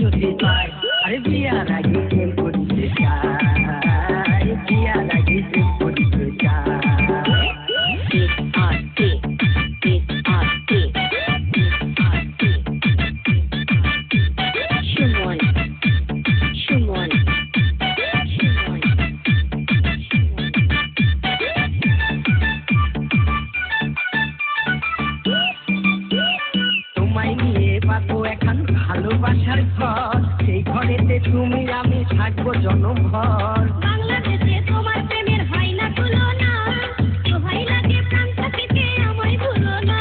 যদি পাই আরে বিয়ার আগে প্রেম করিতে চাই বিয়ার আগে প্রেম করিতে চাই ভালোবাসার ঘর সেই ঘরেতে তুমি আমি থাকবো জনমভর বাংলাদেশে তোমার প্রেমের হয় না তুলনা দোহাই লাগে প্রাণ থাকিতে আমায় ভুলো না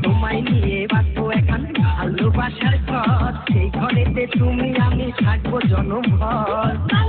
তোমায় নিয়ে বাঁচবো এখন ভালোবাসার ঘর সেই ঘরেতে তুমি আমি থাকবো জনমভর